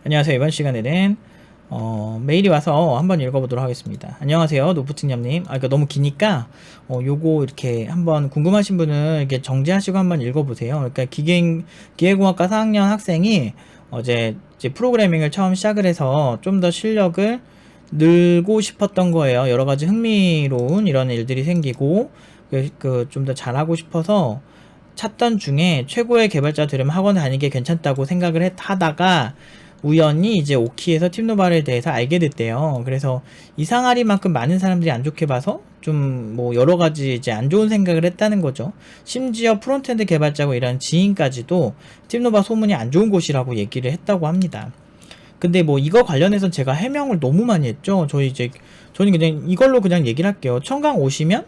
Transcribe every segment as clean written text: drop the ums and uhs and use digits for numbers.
안녕하세요. 이번 시간에는 메일이 와서 한번 읽어보도록 하겠습니다. 안녕하세요, 노프팅냠님. 이거 너무 기니까 요거 이렇게 한번 궁금하신 분은 이렇게 정지하시고 한번 읽어보세요. 그러니까 기계공학과 4학년 학생이 어제 이제 프로그래밍을 처음 시작을 해서 좀 더 실력을 늘고 싶었던 거예요. 여러 가지 흥미로운 이런 일들이 생기고 좀 더 잘하고 싶어서 찾던 중에 최고의 개발자 되려면 학원 다니는 게 괜찮다고 생각을 하다가 우연히 이제 오키에서 팁노바를 대해서 알게 됐대요. 그래서 이상하리만큼 많은 사람들이 안 좋게 봐서 좀 뭐 여러 가지 이제 안 좋은 생각을 했다는 거죠. 심지어 프론트엔드 개발자고 일하는 지인까지도 팁노바 소문이 안 좋은 곳이라고 얘기를 했다고 합니다. 근데 뭐 이거 관련해서 제가 해명을 너무 많이 했죠. 저는 그냥 이걸로 그냥 얘기를 할게요. 청강 오시면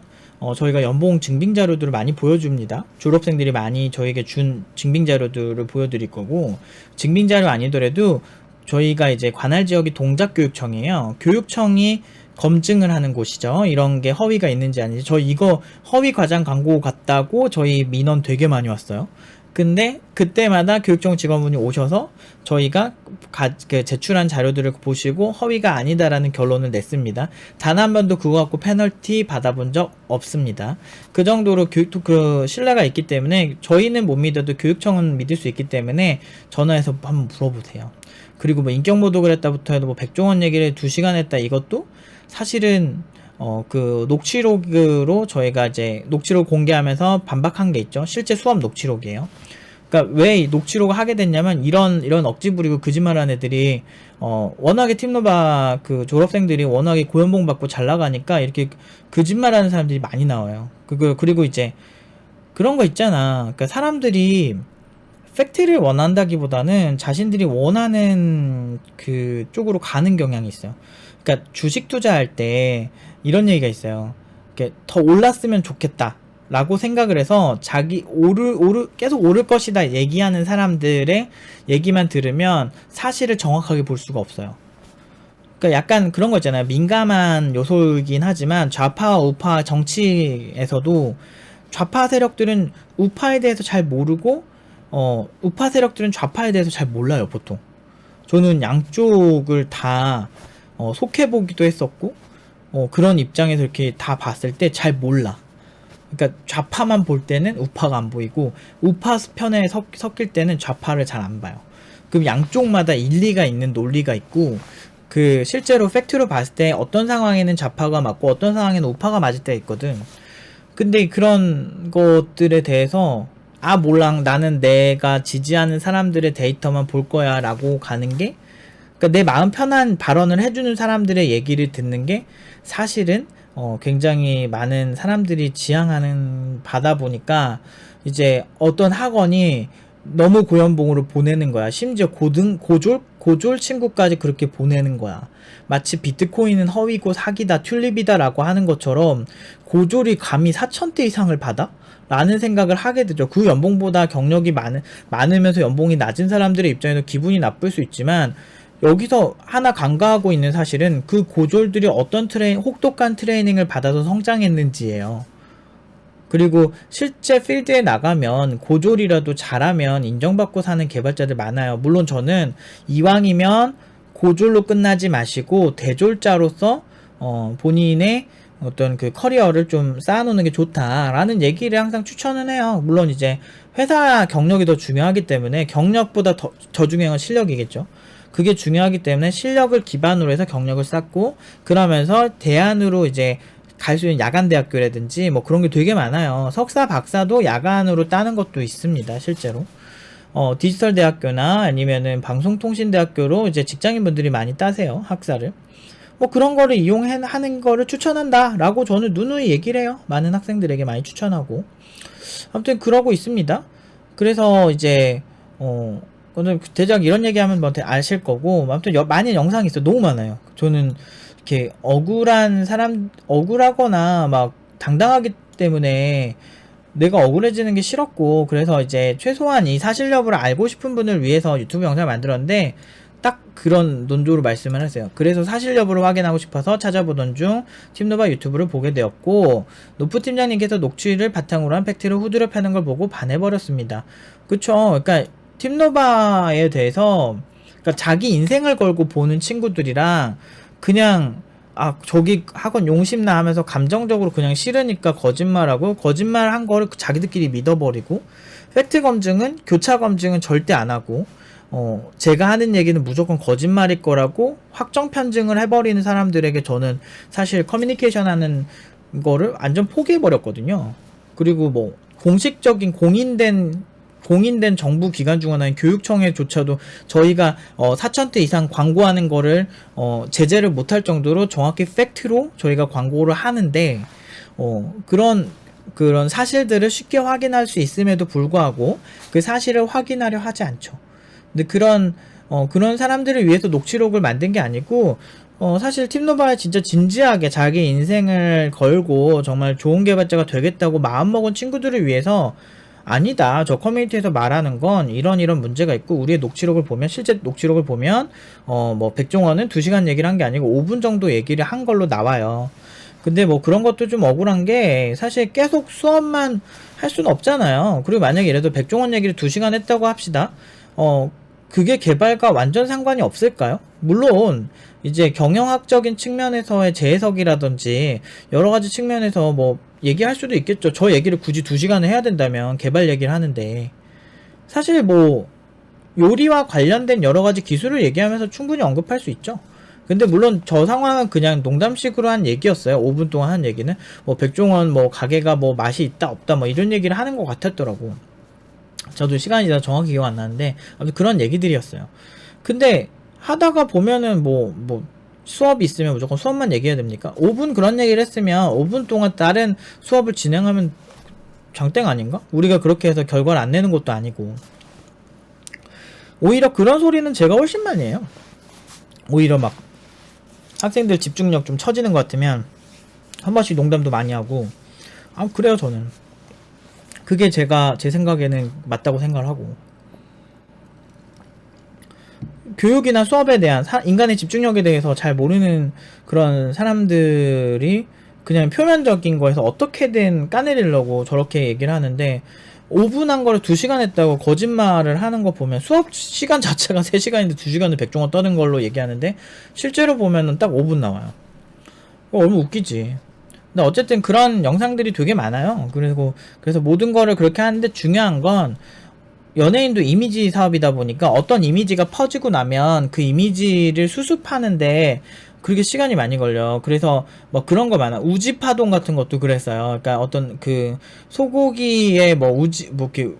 저희가 연봉 증빙 자료들을 많이 보여줍니다. 졸업생들이 많이 저에게 준 증빙 자료들을 보여드릴 거고, 증빙 자료 아니더라도 저희가 이제 관할 지역이 동작교육청이에요. 교육청이 검증을 하는 곳이죠. 이런 게 허위가 있는지 아닌지. 저희 이거 허위 과장 광고 같다고 저희 민원 되게 많이 왔어요. 근데 그때마다 교육청 직원분이 오셔서 저희가 제출한 자료들을 보시고 허위가 아니다라는 결론을 냈습니다. 단 한 번도 그거 갖고 페널티 받아본 적 없습니다. 그 정도로 신뢰가 있기 때문에 저희는 못 믿어도 교육청은 믿을 수 있기 때문에 전화해서 한번 물어보세요. 그리고 뭐 인격 모독을 했다부터 해도 뭐 백종원 얘기를 2시간 했다, 이것도 사실은 녹취록으로 저희가 이제 녹취록 공개하면서 반박한 게 있죠. 실제 수업 녹취록이에요. 그러니까 왜 녹취록을 하게 됐냐면 이런 억지 부리고 거짓말하는 애들이 워낙에 팁노바 졸업생들이 워낙에 고연봉 받고 잘 나가니까 이렇게 거짓말하는 사람들이 많이 나와요. 그리고 이제 그런 거 있잖아. 그러니까 사람들이 팩트를 원한다기보다는 자신들이 원하는 그 쪽으로 가는 경향이 있어요. 그러니까 주식 투자할 때 이런 얘기가 있어요. 이렇게 더 올랐으면 좋겠다 라고 생각을 해서 계속 오를 것이다 얘기하는 사람들의 얘기만 들으면 사실을 정확하게 볼 수가 없어요. 그러니까 약간 그런 거 있잖아요. 민감한 요소이긴 하지만 좌파, 우파 정치에서도 좌파 세력들은 우파에 대해서 잘 모르고 우파 세력들은 좌파에 대해서 잘 몰라요, 보통. 저는 양쪽을 다 속해보기도 했었고, 그런 입장에서 이렇게 다 봤을 때 잘 몰라. 그러니까 좌파만 볼 때는 우파가 안 보이고, 우파 편에 섞일 때는 좌파를 잘 안 봐요. 그럼 양쪽마다 일리가 있는 논리가 있고, 실제로 팩트로 봤을 때 어떤 상황에는 좌파가 맞고 어떤 상황에는 우파가 맞을 때가 있거든. 근데 그런 것들에 대해서 몰라, 나는 내가 지지하는 사람들의 데이터만 볼 거야 라고 가는 게, 그러니까 내 마음 편한 발언을 해주는 사람들의 얘기를 듣는 게 사실은 굉장히 많은 사람들이 지향하는 바다 보니까 이제 어떤 학원이 너무 고연봉으로 보내는 거야. 심지어 고졸 친구까지 그렇게 보내는 거야. 마치 비트코인은 허위고 사기다, 튤립이다 라고 하는 것처럼 고졸이 감히 4,000대 이상을 받아? 라는 생각을 하게 되죠. 그 연봉보다 경력이 많으면서 연봉이 낮은 사람들의 입장에서 기분이 나쁠 수 있지만, 여기서 하나 간과하고 있는 사실은 그 고졸들이 어떤 혹독한 트레이닝을 받아서 성장했는지예요. 그리고 실제 필드에 나가면 고졸이라도 잘하면 인정받고 사는 개발자들 많아요. 물론 저는 이왕이면 고졸로 끝나지 마시고 대졸자로서 본인의 어떤 커리어를 좀 쌓아놓는 게 좋다라는 얘기를 항상 추천은 해요. 물론 이제 회사 경력이 더 중요하기 때문에, 경력보다 더 중요한 건 실력이겠죠. 그게 중요하기 때문에 실력을 기반으로 해서 경력을 쌓고, 그러면서 대안으로 이제 갈 수 있는 야간 대학교라든지 뭐 그런 게 되게 많아요. 석사, 박사도 야간으로 따는 것도 있습니다, 실제로. 디지털 대학교나 아니면은 방송통신대학교로 이제 직장인분들이 많이 따세요, 학사를. 뭐 그런 거를 이용하는 거를 추천한다 라고 저는 누누이 얘기를 해요. 많은 학생들에게 많이 추천하고. 아무튼 그러고 있습니다. 그래서 이제 오늘 대략 이런 얘기하면 뭐 아실 거고, 아무튼 많은 영상이 있어요. 너무 많아요. 저는 이렇게 억울하거나 막 당당하기 때문에 내가 억울해지는 게 싫었고, 그래서 이제 최소한 이 사실 여부를 알고 싶은 분을 위해서 유튜브 영상을 만들었는데, 딱 그런 논조로 말씀을 하세요. 그래서 사실 여부를 확인하고 싶어서 찾아보던 중 팁노바 유튜브를 보게 되었고, 노프 팀장님께서 녹취를 바탕으로 한 팩트를 후드려 패는 걸 보고 반해버렸습니다. 그쵸. 그러니까 팁노바에 대해서 그러니까 자기 인생을 걸고 보는 친구들이랑 그냥 저기 학원 용심나 하면서 감정적으로 그냥 싫으니까 거짓말하고 거짓말한 거를 자기들끼리 믿어버리고 팩트 검증은 교차 검증은 절대 안 하고 제가 하는 얘기는 무조건 거짓말일 거라고 확정 편증을 해버리는 사람들에게 저는 사실 커뮤니케이션 하는 거를 완전 포기해버렸거든요. 그리고 뭐 공식적인 공인된 정부 기관 중 하나인 교육청에조차도 저희가 4,000대 이상 광고하는 거를 제재를 못할 정도로 정확히 팩트로 저희가 광고를 하는데 그런 사실들을 쉽게 확인할 수 있음에도 불구하고 그 사실을 확인하려 하지 않죠. 근데 그런 사람들을 위해서 녹취록을 만든 게 아니고 사실 팀노바에 진짜 진지하게 자기 인생을 걸고 정말 좋은 개발자가 되겠다고 마음먹은 친구들을 위해서 아니다. 저 커뮤니티에서 말하는 건 이런 문제가 있고 우리의 녹취록을 보면 실제 녹취록을 보면 뭐 백종원은 2시간 얘기를 한 게 아니고 5분 정도 얘기를 한 걸로 나와요. 근데 뭐 그런 것도 좀 억울한 게 사실 계속 수업만 할 수는 없잖아요. 그리고 만약에 예를 들어 백종원 얘기를 2시간 했다고 합시다. 그게 개발과 완전 상관이 없을까요? 물론 이제 경영학적인 측면에서의 재해석이라든지 여러 가지 측면에서 뭐 얘기할 수도 있겠죠. 저 얘기를 굳이 2시간을 해야 된다면 개발 얘기를 하는데 사실 뭐 요리와 관련된 여러 가지 기술을 얘기하면서 충분히 언급할 수 있죠. 근데 물론 저 상황은 그냥 농담식으로 한 얘기였어요. 5분 동안 한 얘기는 뭐 백종원 뭐 가게가 뭐 맛이 있다 없다 뭐 이런 얘기를 하는 것 같았더라고. 저도 시간이 다 정확히 기억 안 나는데 아무튼 그런 얘기들이었어요. 근데 하다가 보면은 뭐 수업이 있으면 무조건 수업만 얘기해야 됩니까? 5분 그런 얘기를 했으면 5분 동안 다른 수업을 진행하면 장땡 아닌가? 우리가 그렇게 해서 결과를 안 내는 것도 아니고. 오히려 그런 소리는 제가 훨씬 많이 해요. 오히려 막 학생들 집중력 좀 처지는 것 같으면 한 번씩 농담도 많이 하고 그래요. 저는 그게 제 생각에는 맞다고 생각을 하고, 교육이나 수업에 대한 인간의 집중력에 대해서 잘 모르는 그런 사람들이 그냥 표면적인 거에서 어떻게든 까내리려고 저렇게 얘기를 하는데 5분 한 거를 2시간 했다고 거짓말을 하는 거 보면 수업 시간 자체가 3시간인데 2시간을 백종원 떠는 걸로 얘기하는데 실제로 보면은 딱 5분 나와요. 얼마나 웃기지. 근데 어쨌든 그런 영상들이 되게 많아요. 그래서 모든 거를 그렇게 하는데 중요한 건 연예인도 이미지 사업이다 보니까 어떤 이미지가 퍼지고 나면 그 이미지를 수습하는데 그렇게 시간이 많이 걸려. 그래서 뭐 그런 거 많아. 우지파동 같은 것도 그랬어요. 그러니까 어떤 그 소고기에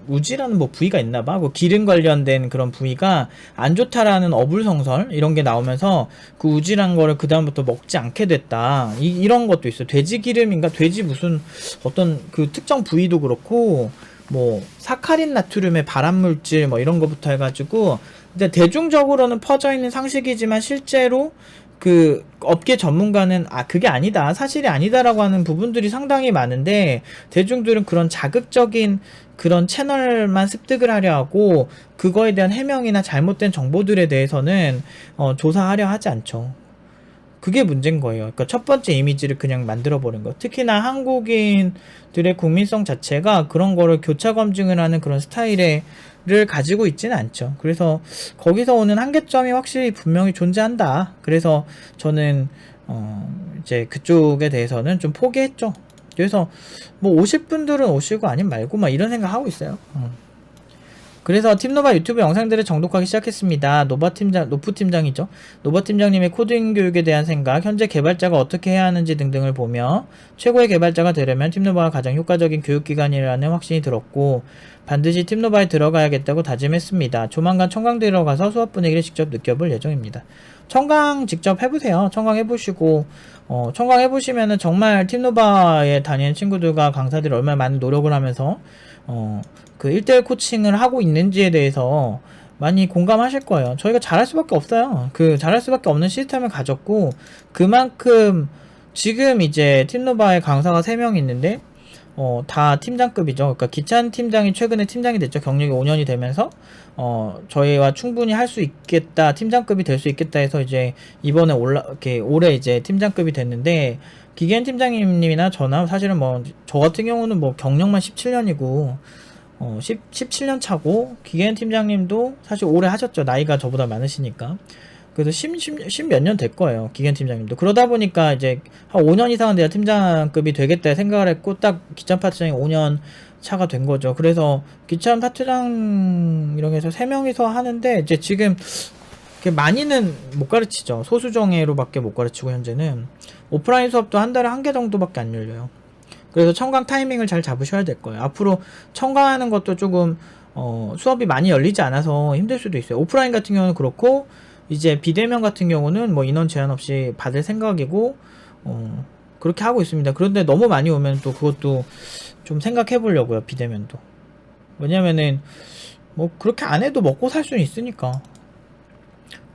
우지라는 뭐 부위가 있나 봐. 그 기름 관련된 그런 부위가 안 좋다라는 어불성설 이런 게 나오면서 그 우지란 거를 그다음부터 먹지 않게 됐다. 이런 것도 있어. 돼지 기름인가 돼지 무슨 어떤 그 특정 부위도 그렇고 뭐 사카린 나트륨의 발암물질 뭐 이런 거부터 해가지고 근데 대중적으로는 퍼져 있는 상식이지만 실제로 그 업계 전문가는 그게 아니다, 사실이 아니다라고 하는 부분들이 상당히 많은데 대중들은 그런 자극적인 그런 채널만 습득을 하려 하고 그거에 대한 해명이나 잘못된 정보들에 대해서는 조사하려 하지 않죠. 그게 문제인 거예요. 그러니까 첫 번째 이미지를 그냥 만들어버린 거. 특히나 한국인들의 국민성 자체가 그런 거를 교차 검증을 하는 그런 스타일을 가지고 있지는 않죠. 그래서 거기서 오는 한계점이 확실히 분명히 존재한다. 그래서 저는 이제 그쪽에 대해서는 좀 포기했죠. 그래서 뭐 오실 분들은 오시고 아님 말고 막 이런 생각 하고 있어요. 그래서 팀노바 유튜브 영상들을 정독하기 시작했습니다. 노프 팀장이죠. 노바 팀장님의 코딩 교육에 대한 생각, 현재 개발자가 어떻게 해야 하는지 등등을 보며 최고의 개발자가 되려면 팀노바가 가장 효과적인 교육기관이라는 확신이 들었고 반드시 팀노바에 들어가야겠다고 다짐했습니다. 조만간 청강 들어가서 수업 분위기를 직접 느껴볼 예정입니다. 청강 직접 해보세요. 청강 해보시고 청강 해보시면은 정말 팀노바에 다니는 친구들과 강사들이 얼마나 많은 노력을 하면서 그 1대1 코칭을 하고 있는지에 대해서 많이 공감하실 거예요. 저희가 잘할 수밖에 없어요. 잘할 수밖에 없는 시스템을 가졌고 그만큼 지금 이제 팀노바에 강사가 3명 있는데 다 팀장급이죠. 그러니까 기찬 팀장이 최근에 팀장이 됐죠. 경력이 5년이 되면서 저희와 충분히 할 수 있겠다, 팀장급이 될 수 있겠다 해서 이제 이번에 올해 이제 팀장급이 됐는데 기계인 팀장님이나 저나 사실은 뭐 저 같은 경우는 뭐 경력만 17년이고 17년 차고, 기계현 팀장님도 사실 오래 하셨죠. 나이가 저보다 많으시니까. 그래서 10 몇 년 될 거예요. 기계현 팀장님도. 그러다 보니까 이제 한 5년 이상은 내가 팀장급이 되겠다 생각을 했고, 딱 기찬 파트장이 5년 차가 된 거죠. 그래서 기찬 파트장 이렇게 해서 3명이서 하는데, 이제 지금 많이는 못 가르치죠. 소수 정예로밖에 못 가르치고, 현재는 오프라인 수업도 한 달에 1개 정도밖에 안 열려요. 그래서 청강 타이밍을 잘 잡으셔야 될 거예요. 앞으로 청강하는 것도 조금 수업이 많이 열리지 않아서 힘들 수도 있어요. 오프라인 같은 경우는 그렇고, 이제 비대면 같은 경우는 뭐 인원 제한 없이 받을 생각이고, 그렇게 하고 있습니다. 그런데 너무 많이 오면 또 그것도 좀 생각해 보려고요. 비대면도. 왜냐면은 뭐 그렇게 안 해도 먹고 살 수는 있으니까.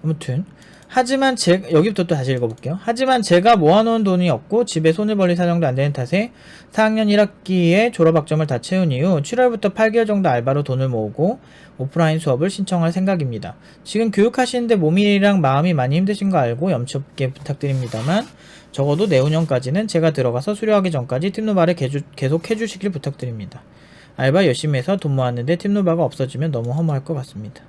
아무튼 하지만 여기부터 또 다시 읽어볼게요. 하지만 제가 모아놓은 돈이 없고 집에 손을 벌릴 사정도 안 되는 탓에 4학년 1학기에 졸업학점을 다 채운 이후 7월부터 8개월 정도 알바로 돈을 모으고 오프라인 수업을 신청할 생각입니다. 지금 교육하시는데 몸이랑 마음이 많이 힘드신 거 알고 염치 없게 부탁드립니다만 적어도 내후년까지는 제가 들어가서 수료하기 전까지 팀노바를 계속 해주시길 부탁드립니다. 알바 열심히 해서 돈 모았는데 팀노바가 없어지면 너무 허무할 것 같습니다.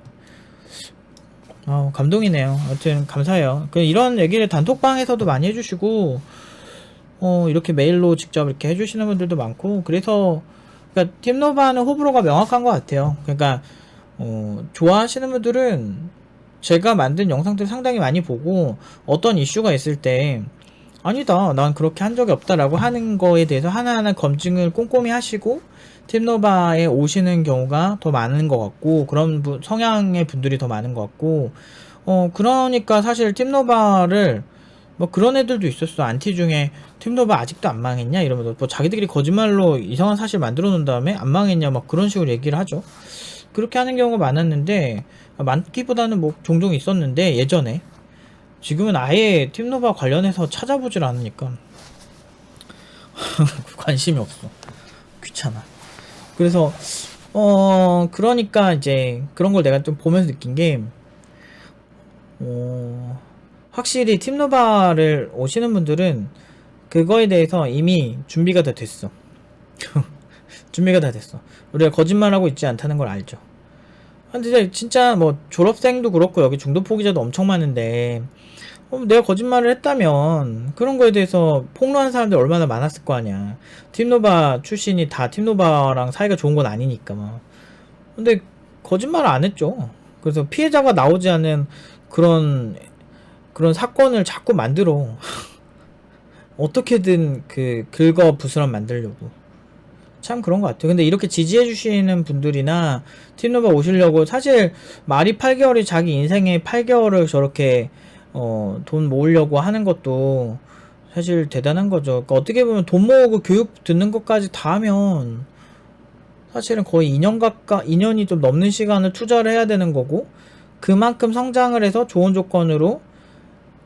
감동이네요. 아무튼 감사해요. 이런 얘기를 단톡방에서도 많이 해주시고, 이렇게 메일로 직접 이렇게 해주시는 분들도 많고, 그래서 그러니까 팀노바는 호불호가 명확한 것 같아요. 그러니까 좋아하시는 분들은 제가 만든 영상들 상당히 많이 보고, 어떤 이슈가 있을 때 아니다, 난 그렇게 한 적이 없다라고 하는 거에 대해서 하나하나 검증을 꼼꼼히 하시고 팀노바에 오시는 경우가 더 많은 것 같고, 그런 성향의 분들이 더 많은 것 같고, 그러니까 사실 팀노바를 뭐 그런 애들도 있었어. 안티 중에 팀노바 아직도 안 망했냐 이러면서 뭐 자기들끼리 거짓말로 이상한 사실 만들어 놓은 다음에 안 망했냐 막 그런 식으로 얘기를 하죠. 그렇게 하는 경우가 많았는데, 많기보다는 뭐 종종 있었는데 예전에. 지금은 아예 팀노바 관련해서 찾아보질 않으니까 관심이 없어. 귀찮아. 그래서 그러니까 이제 그런 걸 내가 좀 보면서 느낀 게, 확실히 팀노바를 오시는 분들은 그거에 대해서 이미 준비가 다 됐어. 준비가 다 됐어. 우리가 거짓말하고 있지 않다는 걸 알죠. 근데 진짜 뭐 졸업생도 그렇고 여기 중도 포기자도 엄청 많은데, 내가 거짓말을 했다면 그런 거에 대해서 폭로하는 사람들이 얼마나 많았을 거 아니야. 팀노바 출신이 다 팀노바랑 사이가 좋은 건 아니니까 막. 근데 거짓말을 안 했죠. 그래서 피해자가 나오지 않은 그런 사건을 자꾸 만들어. 어떻게든 긁어 부스럼 만들려고. 참 그런 것 같아요. 근데 이렇게 지지해 주시는 분들이나 팀노바 오시려고, 사실 말이 8개월이 자기 인생의 8개월을 저렇게 돈 모으려고 하는 것도 사실 대단한 거죠. 그러니까 어떻게 보면 돈 모으고 교육 듣는 것까지 다 하면 사실은 거의 2년이 좀 넘는 시간을 투자를 해야 되는 거고, 그만큼 성장을 해서 좋은 조건으로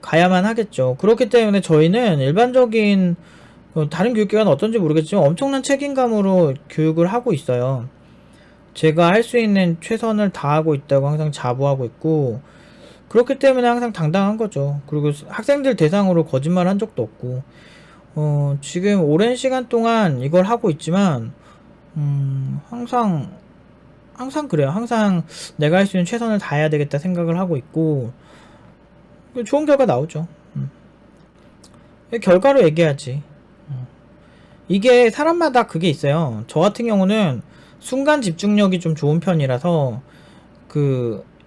가야만 하겠죠. 그렇기 때문에 저희는 일반적인 다른 교육기관은 어떤지 모르겠지만 엄청난 책임감으로 교육을 하고 있어요. 제가 할 수 있는 최선을 다하고 있다고 항상 자부하고 있고, 그렇기 때문에 항상 당당한 거죠. 그리고 학생들 대상으로 거짓말 한 적도 없고, 지금 오랜 시간 동안 이걸 하고 있지만, 항상 그래요. 항상 내가 할 수 있는 최선을 다해야 되겠다 생각을 하고 있고, 좋은 결과 나오죠. 결과로 얘기하지. 이게 사람마다 그게 있어요. 저 같은 경우는 순간 집중력이 좀 좋은 편이라서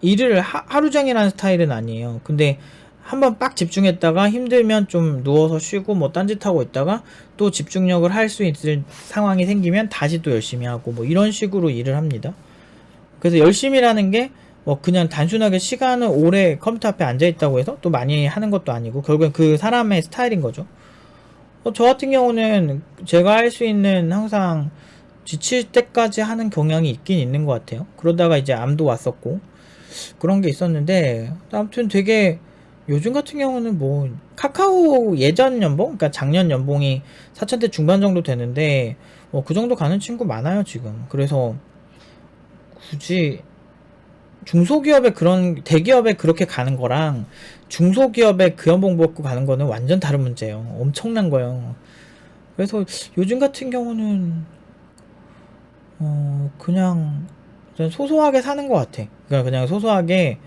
일을 하루 종일 하는 스타일은 아니에요. 근데 한번 빡 집중했다가 힘들면 좀 누워서 쉬고 뭐 딴짓하고 있다가 또 집중력을 할 수 있을 상황이 생기면 다시 또 열심히 하고 뭐 이런 식으로 일을 합니다. 그래서 열심히라는 게 뭐 그냥 단순하게 시간을 오래 컴퓨터 앞에 앉아있다고 해서 또 많이 하는 것도 아니고, 결국엔 그 사람의 스타일인 거죠. 저 같은 경우는 제가 할 수 있는, 항상 지칠 때까지 하는 경향이 있긴 있는 것 같아요. 그러다가 이제 암도 왔었고 그런 게 있었는데, 아무튼 되게 요즘 같은 경우는 뭐 카카오 예전 연봉, 그러니까 작년 연봉이 4,000대 중반 정도 되는데 뭐 그 정도 가는 친구 많아요 지금. 그래서 굳이 중소기업에 대기업에 그렇게 가는 거랑 중소기업에 그 연봉 받고 가는 거는 완전 다른 문제예요. 엄청난 거예요. 그래서 요즘 같은 경우는 그냥 소소하게 사는 것 같아. 그러니까 그냥 소소하게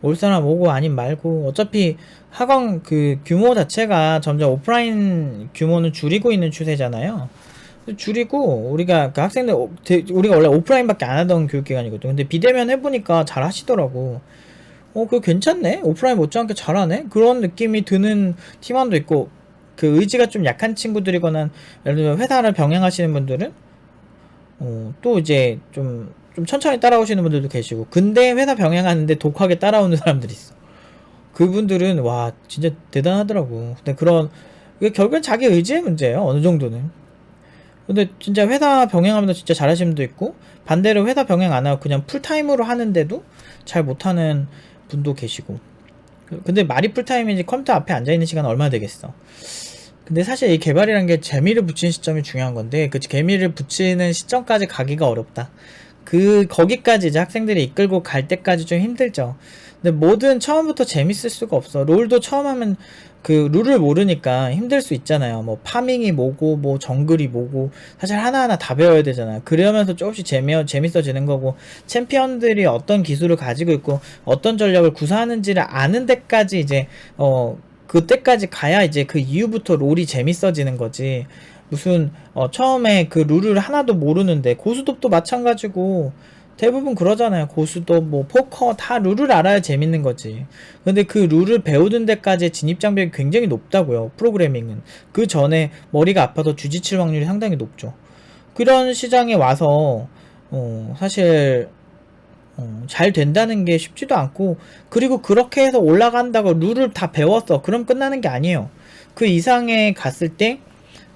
올 사람 오고 아님 말고 어차피 학원 그 규모 자체가 점점 오프라인 규모는 줄이고 있는 추세잖아요. 줄이고 우리가 그 학생들 우리가 원래 오프라인밖에 안 하던 교육기관이거든. 근데 비대면 해보니까 잘 하시더라고. 그거 괜찮네. 오프라인 못지않게 잘하네. 그런 느낌이 드는 팀원도 있고, 그 의지가 좀 약한 친구들이거나 예를 들면 회사를 병행하시는 분들은 또 이제 좀 천천히 따라오시는 분들도 계시고, 근데 회사 병행하는데 독하게 따라오는 사람들이 있어. 그분들은 와 진짜 대단하더라고. 근데 이게 결국엔 자기 의지의 문제예요. 어느 정도는. 근데 진짜 회사 병행하면서 진짜 잘하시는 분도 있고, 반대로 회사 병행 안 하고 그냥 풀타임으로 하는데도 잘 못하는 분도 계시고. 근데 말이 풀타임이지 컴퓨터 앞에 앉아있는 시간은 얼마나 되겠어. 근데 사실 이 개발이란 게 재미를 붙이는 시점이 중요한 건데, 그 재미를 붙이는 시점까지 가기가 어렵다. 거기까지 이제 학생들이 이끌고 갈 때까지 좀 힘들죠. 근데 뭐든 처음부터 재밌을 수가 없어. 롤도 처음 하면 그 룰을 모르니까 힘들 수 있잖아요. 뭐 파밍이 뭐고 뭐 정글이 뭐고 사실 하나하나 다 배워야 되잖아요. 그러면서 조금씩 재밌어지는 거고, 챔피언들이 어떤 기술을 가지고 있고 어떤 전략을 구사하는지를 아는 데까지 이제 그때까지 가야 이제 그 이후부터 롤이 재밌어지는 거지. 무슨 처음에 그 룰을 하나도 모르는데, 고수톱도 마찬가지고 대부분 그러잖아요. 고수톱 뭐 포커 다 룰을 알아야 재밌는 거지. 근데 그 룰을 배우는 데까지의 진입장벽이 굉장히 높다고요. 프로그래밍은 그 전에 머리가 아파서 뒤지칠 확률이 상당히 높죠. 그런 시장에 와서 사실 잘 된다는 게 쉽지도 않고, 그리고 그렇게 해서 올라간다고 룰을 다 배웠어 그럼 끝나는 게 아니에요. 그 이상에 갔을 때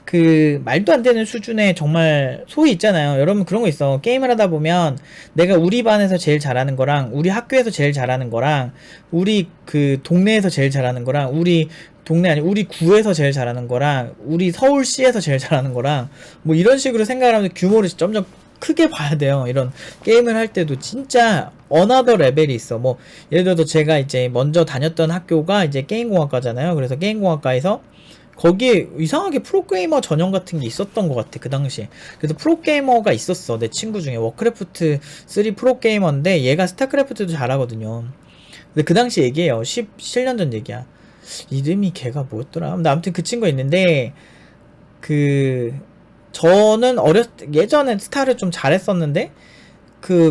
그 말도 안 되는 수준의 정말 소위 있잖아요. 여러분 그런 거 있어. 게임을 하다 보면 내가 우리 반에서 제일 잘하는 거랑 우리 학교에서 제일 잘하는 거랑 우리 그 동네에서 제일 잘하는 거랑 우리 동네 아니 우리 구에서 제일 잘하는 거랑 우리 서울시에서 제일 잘하는 거랑 뭐 이런 식으로 생각을 하면서 규모를 점점 크게 봐야 돼요. 이런 게임을 할 때도 진짜 어나더 레벨이 있어. 뭐 예를 들어서 제가 이제 먼저 다녔던 학교가 이제 게임공학과잖아요. 그래서 게임공학과에서 거기에 이상하게 프로게이머 전형 같은 게 있었던 것 같아, 그 당시에. 그래서 프로게이머가 있었어, 내 친구 중에. 워크래프트 3 프로게이머인데 얘가 스타크래프트도 잘하거든요. 근데 그 당시 얘기예요. 17년 전 얘기야. 이름이 걔가 뭐였더라? 근데 아무튼 그 친구가 있는데, 저는 예전에 스타를 좀 잘했었는데,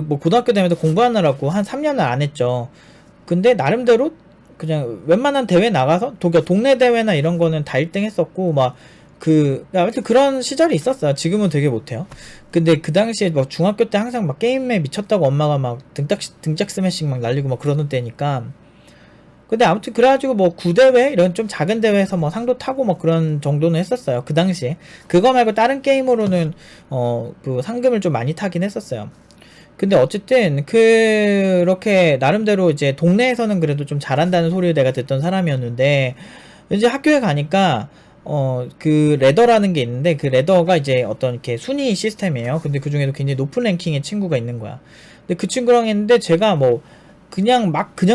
뭐 고등학교 다니면서 공부하느라고 한 3년을 안 했죠. 근데 나름대로 그냥 웬만한 대회 나가서 동네 대회나 이런 거는 다 1등 했었고, 아무튼 그런 시절이 있었어요. 지금은 되게 못해요. 근데 그 당시에 막 중학교 때 항상 막 게임에 미쳤다고 엄마가 막 등짝 스매싱 막 날리고 막 그러는 때니까. 근데 아무튼 그래가지고 뭐 구대회 이런 좀 작은 대회에서 뭐 상도 타고 뭐 그런 정도는 했었어요. 그 당시에. 그거 말고 다른 게임으로는 그 상금을 좀 많이 타긴 했었어요. 근데 어쨌든 그렇게 나름대로 이제 동네에서는 그래도 좀 잘한다는 소리를 내가 듣던 사람이었는데, 이제 학교에 가니까 그 레더라는 게 있는데, 그 레더가 이제 어떤 이렇게 순위 시스템이에요. 근데 그 중에도 굉장히 높은 랭킹의 친구가 있는 거야. 근데 그 친구랑 했는데 제가 뭐 그냥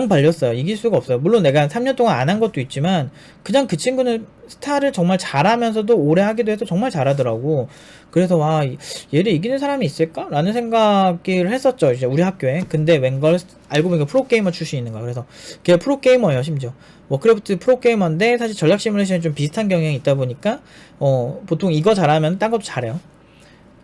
발렸어요. 이길 수가 없어요. 물론 내가 3년 동안 안 한 것도 있지만, 그냥 그 친구는 스타를 정말 잘하면서도 오래 하기도 해서 정말 잘하더라고. 그래서 와, 얘를 이기는 사람이 있을까? 라는 생각을 했었죠, 이제 우리 학교에. 근데 웬걸 알고 보니까 프로게이머 출신이 있는 거야. 그래서 걔 프로게이머예요, 심지어. 워크래프트 프로게이머인데, 사실 전략 시뮬레이션이 좀 비슷한 경향이 있다 보니까 보통 이거 잘하면 딴 것도 잘해요.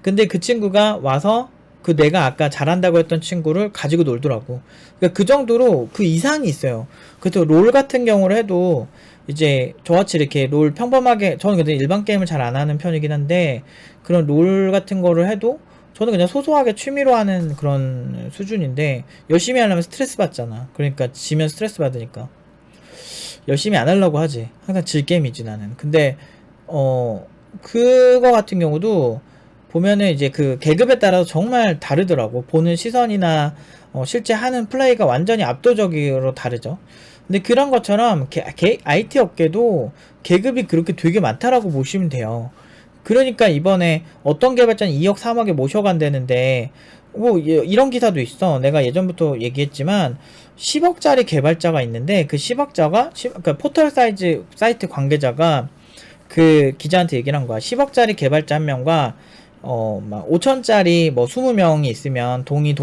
근데 그 친구가 와서 내가 아까 잘한다고 했던 친구를 가지고 놀더라고. 그러니까 그 정도로 그 이상이 있어요. 그래서 롤 같은 경우를 해도 이제 저같이 이렇게 롤 평범하게, 저는 근데 일반 게임을 잘 안 하는 편이긴 한데, 그런 롤 같은 거를 해도 저는 그냥 소소하게 취미로 하는 그런 수준인데, 열심히 하려면 스트레스 받잖아. 그러니까 지면 스트레스 받으니까 열심히 안 하려고 하지. 항상 질 게임이지 나는. 근데 그거 같은 경우도 보면은 이제 그 계급에 따라서 정말 다르더라고. 보는 시선이나 실제 하는 플레이가 완전히 압도적으로 다르죠. 근데 그런 것처럼 IT 업계도 계급이 그렇게 되게 많다라고 보시면 돼요. 그러니까 이번에 어떤 개발자는 2억 3억에 모셔간다는데, 뭐 이런 기사도 있어. 내가 예전부터 얘기했지만 10억짜리 개발자가 있는데, 그 10억자가 그러니까 포털 사이트 관계자가 그 기자한테 얘기를 한 거야. 10억짜리 개발자 한 명과 막 5천짜리 뭐 20명이 있으면 돈이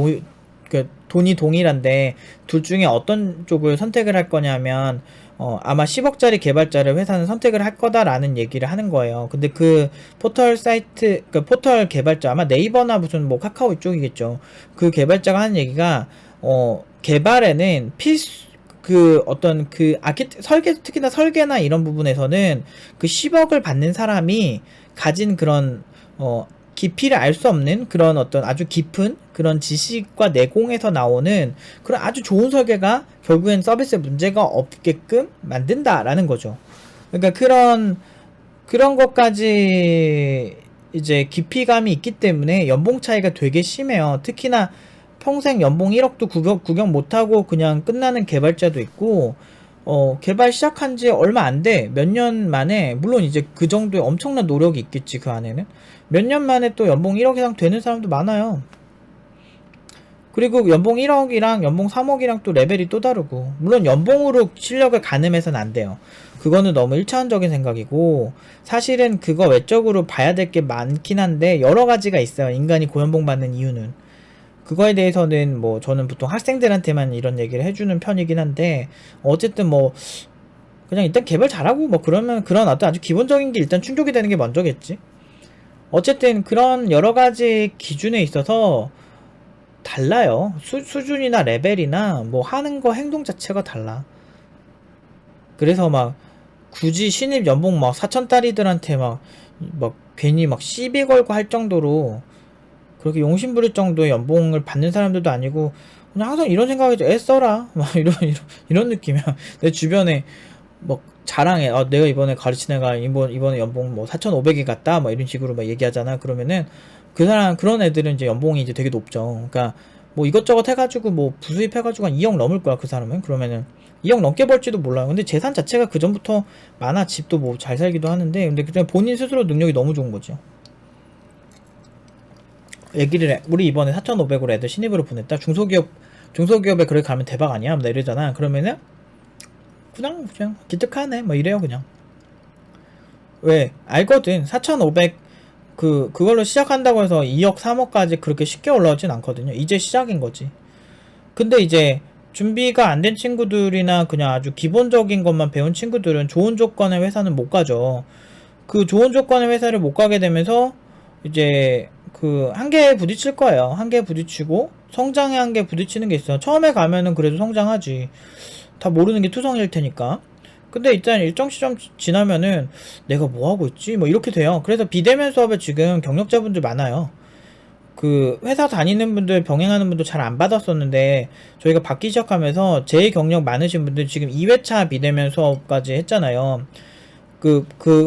동일한데 둘 중에 어떤 쪽을 선택을 할 거냐면 아마 10억짜리 개발자를 회사는 선택을 할 거다라는 얘기를 하는 거예요. 근데 그 포털 사이트, 그 포털 개발자, 아마 네이버나 무슨 뭐 카카오 이쪽이겠죠. 그 개발자가 하는 얘기가, 개발에는 특히나 설계나 이런 부분에서는 그 10억을 받는 사람이 가진 그런, 깊이를 알 수 없는 그런 어떤 아주 깊은 그런 지식과 내공에서 나오는 그런 아주 좋은 설계가 결국엔 서비스에 문제가 없게끔 만든다라는 거죠. 그러니까 그런 것까지 이제 깊이감이 있기 때문에 연봉 차이가 되게 심해요. 특히나 평생 연봉 1억도 구경 못하고 그냥 끝나는 개발자도 있고, 개발 시작한 지 얼마 안 돼. 몇 년 만에, 물론 이제 그 정도의 엄청난 노력이 있겠지, 그 안에는. 몇 년 만에 또 연봉 1억 이상 되는 사람도 많아요. 그리고 연봉 1억이랑 연봉 3억이랑 또 레벨이 또 다르고, 물론 연봉으로 실력을 가늠해서는 안 돼요. 그거는 너무 1차원적인 생각이고, 사실은 그거 외적으로 봐야 될 게 많긴 한데, 여러 가지가 있어요. 인간이 고연봉 받는 이유는. 그거에 대해서는 뭐 저는 보통 학생들한테만 이런 얘기를 해주는 편이긴 한데, 어쨌든 뭐 그냥 일단 개발 잘하고 뭐 그러면 그런 어떤 아주 기본적인 게 일단 충족이 되는 게 먼저겠지. 어쨌든 그런 여러 가지 기준에 있어서 달라요. 수준이나 레벨이나 뭐 하는 거 행동 자체가 달라. 그래서 막 굳이 신입 연봉 막 4천짜리들한테 막 괜히 막 시비 걸고 할 정도로 그렇게 용심 부릴 정도의 연봉을 받는 사람들도 아니고, 그냥 항상 이런 생각이죠. 애 써라. 막 이런 느낌이야. 내 주변에 막 자랑해. 내가 이번에 가르친 애가 이번에 연봉 뭐 4,500이 갔다. 막 이런 식으로 막 얘기하잖아. 그러면은 그런 애들은 이제 연봉이 이제 되게 높죠. 그러니까 뭐 이것저것 해가지고 뭐 부수입 해가지고 한 2억 넘을 거야. 그 사람은. 그러면은 2억 넘게 벌지도 몰라요. 근데 재산 자체가 그 전부터 많아. 집도 뭐 잘 살기도 하는데, 근데 그냥 본인 스스로 능력이 너무 좋은 거죠. 얘기를 해. 우리 이번에 4,500으로 애들 신입으로 보냈다. 중소기업에 그렇게 가면 대박 아니야? 나 이러잖아. 그러면은 그냥 기특하네. 뭐 이래요 그냥. 왜? 알거든. 4,500 그걸로 시작한다고 해서 2억 3억까지 그렇게 쉽게 올라오진 않거든요. 이제 시작인 거지. 근데 이제 준비가 안 된 친구들이나 그냥 아주 기본적인 것만 배운 친구들은 좋은 조건의 회사는 못 가죠. 그 좋은 조건의 회사를 못 가게 되면서 이제 그 한계에 부딪힐 거예요. 한계에 부딪히고 성장의 한계에 부딪히는 게 있어요. 처음에 가면은 그래도 성장하지. 다 모르는 게 투성일 테니까. 근데 일단 일정 시점 지나면은 내가 뭐 하고 있지? 뭐 이렇게 돼요. 그래서 비대면 수업에 지금 경력자분들 많아요. 그 회사 다니는 분들, 병행하는 분도 잘 안 받았었는데 저희가 받기 시작하면서 제일 경력 많으신 분들 지금 2회차 비대면 수업까지 했잖아요.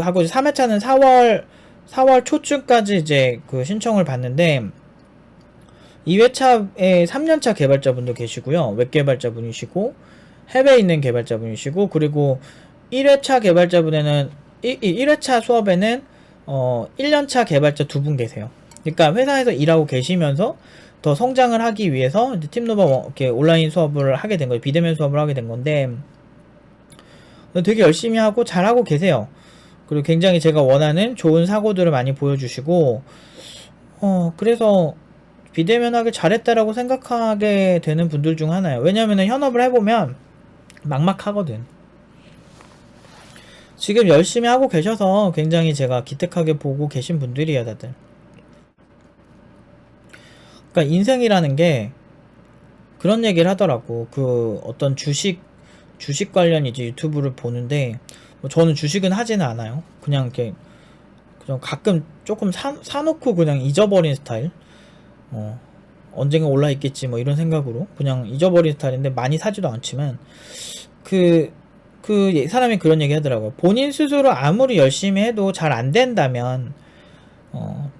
하고 3회차는 4월 초쯤까지 이제 그 신청을 받는데, 2회차에 3년차 개발자분도 계시고요. 웹 개발자분이시고, 해외에 있는 개발자분이시고, 그리고 1회차 개발자분에는, 1회차 수업에는, 1년차 개발자 2분 계세요. 그러니까 회사에서 일하고 계시면서 더 성장을 하기 위해서 이제 팀노바 이렇게 온라인 수업을 하게 된 거예요. 비대면 수업을 하게 된 건데, 되게 열심히 하고 잘하고 계세요. 그리고 굉장히 제가 원하는 좋은 사고들을 많이 보여주시고, 그래서 비대면 하길 잘했다라고 생각하게 되는 분들 중 하나예요. 왜냐면은 현업을 해보면 막막하거든. 지금 열심히 하고 계셔서 굉장히 제가 기특하게 보고 계신 분들이에요, 다들. 그러니까 인생이라는 게 그런 얘기를 하더라고. 그 어떤 주식 관련 이제 유튜브를 보는데, 저는 주식은 하지는 않아요. 그냥 이렇게 그냥 가끔 조금 사놓고 그냥 잊어버린 스타일. 언젠가 올라 있겠지 뭐 이런 생각으로 그냥 잊어버린 스타일인데, 많이 사지도 않지만 사람이 그런 얘기 하더라고요. 본인 스스로 아무리 열심히 해도 잘 안 된다면,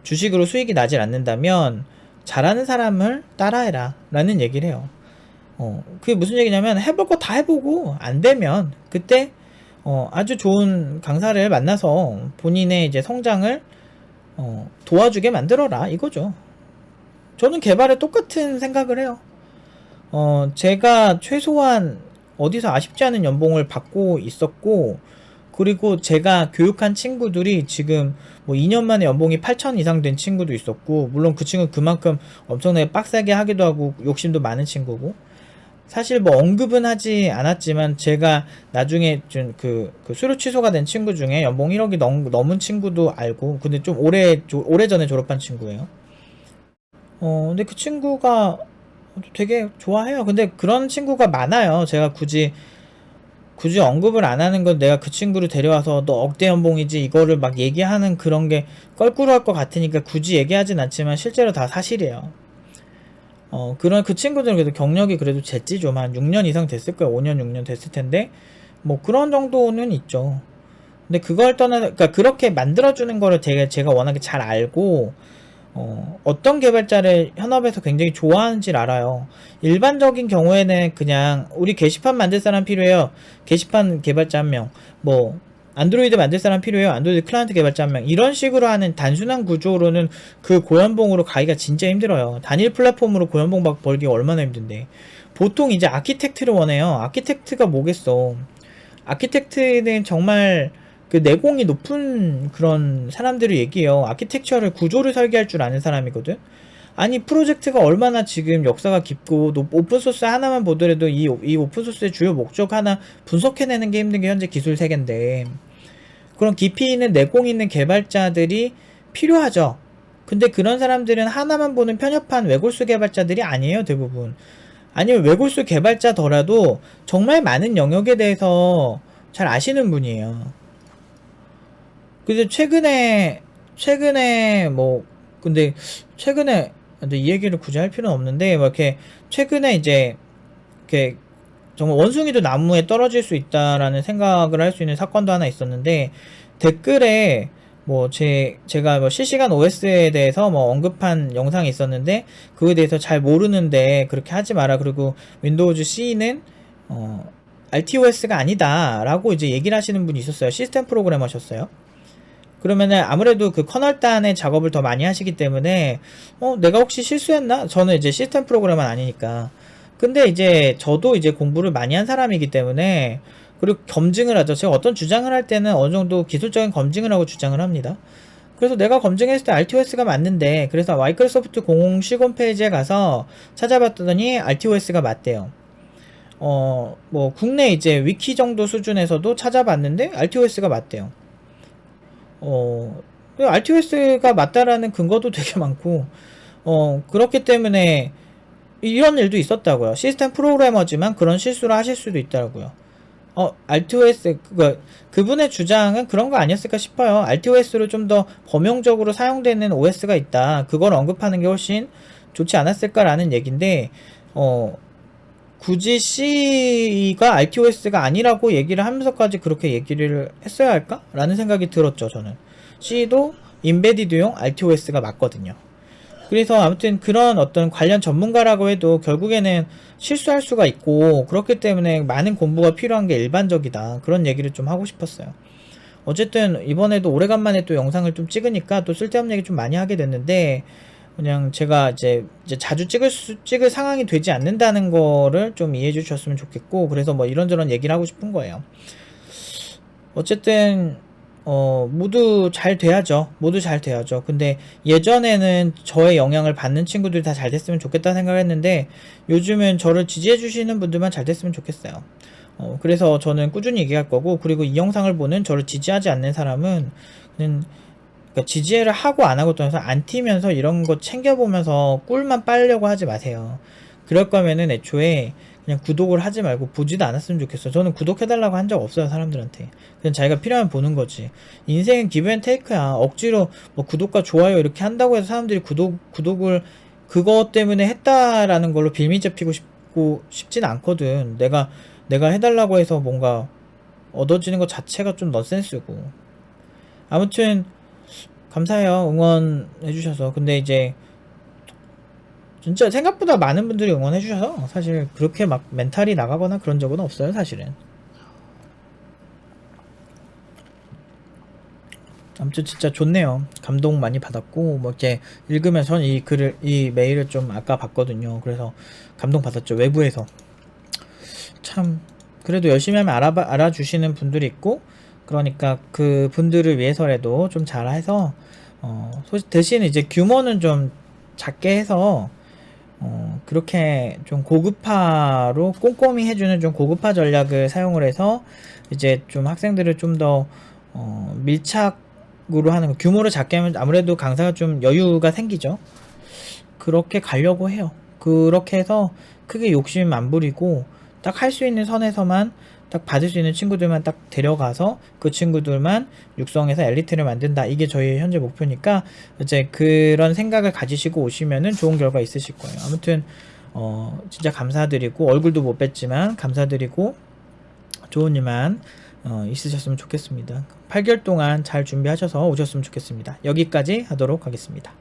주식으로 수익이 나질 않는다면 잘하는 사람을 따라해라 라는 얘기를 해요. 그게 무슨 얘기냐면, 해볼 거 다 해보고 안 되면 그때 아주 좋은 강사를 만나서 본인의 이제 성장을 도와주게 만들어라 이거죠. 저는 개발에 똑같은 생각을 해요. 제가 최소한 어디서 아쉽지 않은 연봉을 받고 있었고, 그리고 제가 교육한 친구들이 지금 뭐 2년 만에 연봉이 8천 이상 된 친구도 있었고, 물론 그 친구는 그만큼 엄청나게 빡세게 하기도 하고 욕심도 많은 친구고, 사실 뭐 언급은 하지 않았지만 제가 나중에 좀 그 수료 취소가 된 친구 중에 연봉 1억이 넘은 친구도 알고, 근데 좀 오래전에 졸업한 친구예요. 근데 그 친구가 되게 좋아해요. 근데 그런 친구가 많아요. 제가 굳이 언급을 안 하는 건, 내가 그 친구를 데려와서 너 억대 연봉이지 이거를 막 얘기하는 그런 게 껄끄러울 것 같으니까 굳이 얘기하진 않지만 실제로 다 사실이에요. 그런 그 친구들은 그래도 경력이 그래도 쟀지 좀 한 6년 이상 됐을 거예요. 5년 6년 됐을 텐데 뭐 그런 정도는 있죠. 근데 그걸 그러니까 그렇게 만들어주는 거를 제가 워낙에 잘 알고, 어떤 개발자를 현업에서 굉장히 좋아하는지를 알아요. 일반적인 경우에는 그냥 우리 게시판 만들 사람 필요해요. 게시판 개발자 한 명. 뭐 안드로이드 만들 사람 필요해요. 안드로이드 클라이언트 개발자 한 명. 이런 식으로 하는 단순한 구조로는 그 고연봉으로 가기가 진짜 힘들어요. 단일 플랫폼으로 고연봉 벌기가 얼마나 힘든데. 보통 이제 아키텍트를 원해요. 아키텍트가 뭐겠어. 아키텍트는 정말 그 내공이 높은 그런 사람들을 얘기해요. 아키텍처를 구조를 설계할 줄 아는 사람이거든. 아니 프로젝트가 얼마나 지금 역사가 깊고 오픈소스 하나만 보더라도 이 오픈소스의 주요 목적 하나 분석해내는 게 힘든 게 현재 기술 세계인데, 그런 깊이 있는 내공 있는 개발자들이 필요하죠. 근데 그런 사람들은 하나만 보는 편협한 외골수 개발자들이 아니에요, 대부분. 아니면 외골수 개발자더라도 정말 많은 영역에 대해서 잘 아시는 분이에요. 근데 최근에 뭐 근데 이 얘기를 굳이 할 필요는 없는데, 뭐 이렇게 최근에 이제 이렇게 정말 원숭이도 나무에 떨어질 수 있다라는 생각을 할 수 있는 사건도 하나 있었는데, 댓글에 뭐 제가 뭐 실시간 OS에 대해서 뭐 언급한 영상이 있었는데, 그거에 대해서 잘 모르는데 그렇게 하지 마라, 그리고 윈도우즈 C는 RTOS가 아니다 라고 이제 얘기를 하시는 분이 있었어요. 시스템 프로그래머셨어요. 그러면은 아무래도 그 커널단의 작업을 더 많이 하시기 때문에 내가 혹시 실수했나? 저는 이제 시스템 프로그래머는 아니니까. 근데 이제 저도 이제 공부를 많이 한 사람이기 때문에, 그리고 검증을 하죠. 제가 어떤 주장을 할 때는 어느 정도 기술적인 검증을 하고 주장을 합니다. 그래서 내가 검증했을 때 RTOS가 맞는데, 그래서 마이크로소프트 공식 홈페이지에 가서 찾아봤더니 RTOS가 맞대요. 뭐 국내 이제 위키 정도 수준에서도 찾아봤는데 RTOS가 맞대요. RTOS가 맞다라는 근거도 되게 많고, 그렇기 때문에 이런 일도 있었다고요. 시스템 프로그래머지만 그런 실수를 하실 수도 있더라고요. RTOS, 그분의 주장은 그런 거 아니었을까 싶어요. RTOS로 좀 더 범용적으로 사용되는 OS가 있다. 그걸 언급하는 게 훨씬 좋지 않았을까라는 얘기인데, 굳이 C가 RTOS가 아니라고 얘기를 하면서까지 그렇게 얘기를 했어야 할까? 라는 생각이 들었죠, 저는. C도 인베디드용 RTOS가 맞거든요. 그래서 아무튼 그런 어떤 관련 전문가라고 해도 결국에는 실수할 수가 있고, 그렇기 때문에 많은 공부가 필요한 게 일반적이다. 그런 얘기를 좀 하고 싶었어요. 어쨌든 이번에도 오래간만에 또 영상을 좀 찍으니까 또 쓸데없는 얘기 좀 많이 하게 됐는데, 그냥 제가 이제 자주 찍을 상황이 되지 않는다는 거를 좀 이해해 주셨으면 좋겠고, 그래서 뭐 이런저런 얘기를 하고 싶은 거예요. 어쨌든 모두 잘 돼야죠. 모두 잘 돼야죠. 근데 예전에는 저의 영향을 받는 친구들이 다 잘 됐으면 좋겠다 생각을 했는데, 요즘은 저를 지지해 주시는 분들만 잘 됐으면 좋겠어요. 그래서 저는 꾸준히 얘기할 거고, 그리고 이 영상을 보는 저를 지지하지 않는 사람은 그냥, 그러니까 지지를 하고 안 하고 떠나서 안 튀면서 이런 거 챙겨보면서 꿀만 빨려고 하지 마세요. 그럴 거면은 애초에 그냥 구독을 하지 말고 보지도 않았으면 좋겠어요. 저는 구독해달라고 한 적 없어요, 사람들한테. 그냥 자기가 필요하면 보는 거지. 인생은 기브 앤 테이크야. 억지로 뭐 구독과 좋아요 이렇게 한다고 해서 사람들이 구독을 그것 때문에 했다라는 걸로 빌미 잡히고 싶진 않거든. 내가 해달라고 해서 뭔가 얻어지는 것 자체가 좀 넌센스고. 아무튼 감사해요, 응원해주셔서. 근데 이제 진짜 생각보다 많은 분들이 응원해주셔서 사실 그렇게 막 멘탈이 나가거나 그런 적은 없어요, 사실은. 아무튼 진짜 좋네요. 감동 많이 받았고, 뭐 이렇게 읽으면서 이 메일을 좀 아까 봤거든요. 그래서 감동 받았죠, 외부에서. 참 그래도 열심히 하면 알아주시는 분들이 있고, 그러니까 그 분들을 위해서라도 좀 잘해서 대신 이제 규모는 좀 작게 해서 그렇게 좀 고급화로 꼼꼼히 해주는 좀 고급화 전략을 사용을 해서 이제 좀 학생들을 좀 더 밀착으로 하는 거. 규모를 작게 하면 아무래도 강사가 좀 여유가 생기죠. 그렇게 가려고 해요. 그렇게 해서 크게 욕심 안 부리고 딱 할 수 있는 선에서만 딱 받을 수 있는 친구들만 딱 데려가서 그 친구들만 육성해서 엘리트를 만든다. 이게 저희 현재 목표니까 이제 그런 생각을 가지시고 오시면은 좋은 결과 있으실 거예요. 아무튼 진짜 감사드리고 얼굴도 못 뵀지만 감사드리고 좋은 일만 있으셨으면 좋겠습니다. 8개월 동안 잘 준비하셔서 오셨으면 좋겠습니다. 여기까지 하도록 하겠습니다.